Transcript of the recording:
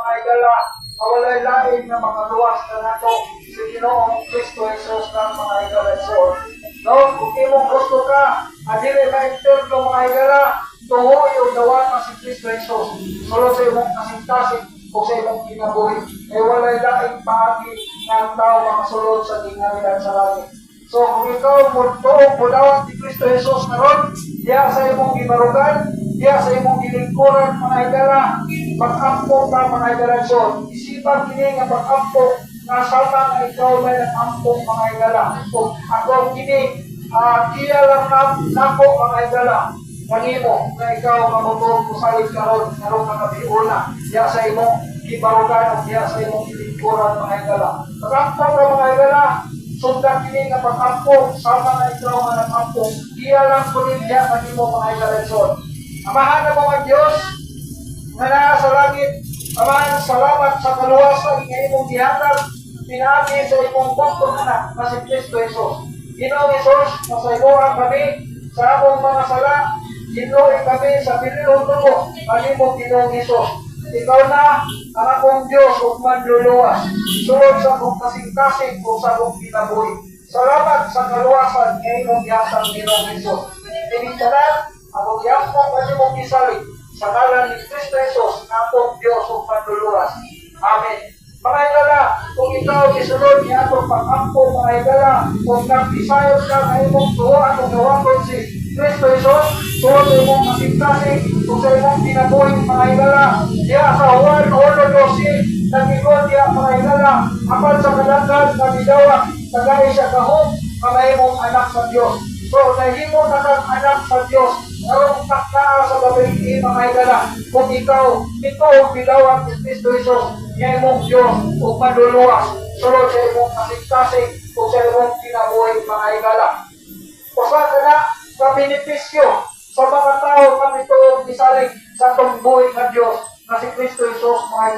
mga igala, nawalay lain na makaluwas na nato sa Ginoong Kristo Jesus ng mga igala. So, no, kung imong gusto ka, adili ka interno mga igala, tuho yung dawa na si Kristo Jesus. Sulod sa imong kasing-kasing o sa imong kinabuhi, ay walay laing paagi ng tao mga sulod sa tingalian sa langit. So, kung ikaw mudawat ni Kristo Jesus karon, diya sa imong gibarugan, diya sa imong gilingkuran mga igala, pag-ampo ka mga igala. So, isipan kini nga pag-ampo na sama nga ikaw may nag-ampong mga igala. Kung ako kini, kiya lang nako mga igala, kanimo na ikaw mamutong kusalit karon ka kabiuna, diya sa imong gibarugan, diya sa imong gilingkuran mga igala. Pag-ampo ka mga igala, sundan kini nga pag-ampo, sama na ikaw nga nag-ampo, iya lang kunin diya kanimo mga igalason. Amahan na mga Diyos, nga naa sa langit, amahan salamat sa kaluwasan nga imong gihatag, pinaagi sa imong bangkong anak na si Kristo Jesus. Ginoong Jesus, masayuhan kami sa among mga sala, ginuhi kami sa pinilong tubo, kanimo Ginoong Jesus. Ikaw na ang akong Diyos ug manluluwas, sulod sa akong kasing-kasing o sa akong kinabuhi. Salamat sa kaluwasan nga imong gihatag Ginoong Jesus. Tinitanan, akong gihatag kanimong gisalig sa ngalan ni Kristo Jesus na akong Diyos ug manluluwas. Amen. Mga igala, kung ikaw isunod niya itong pag-ampo, mga igala, kung nag-desire ka na imong tuhoan o gawakon si Kristo Jesus, sulod sa imong kasing-kasing kung sa imong kinabuhi, mga igala, diya sa Juan 1:12, nag-ingon diya mga igala, apan sa kadaghan na bidawat, tagay siya kahong, mga imong anak sa Diyos. So, nahimo na kang anak sa Diyos, karong takna sa gabi mga igala, kung ikaw bidawat ni Kristo Jesus, niya imong Diyos o manluluwas, sulod sa imong kasing-kasing o sa imong kinabuhi mga igala. Usa ka na sa benepisyo sa mga tao kami ito isalig sa itong buhay ng Diyos na si Kristo Jesus mga igala.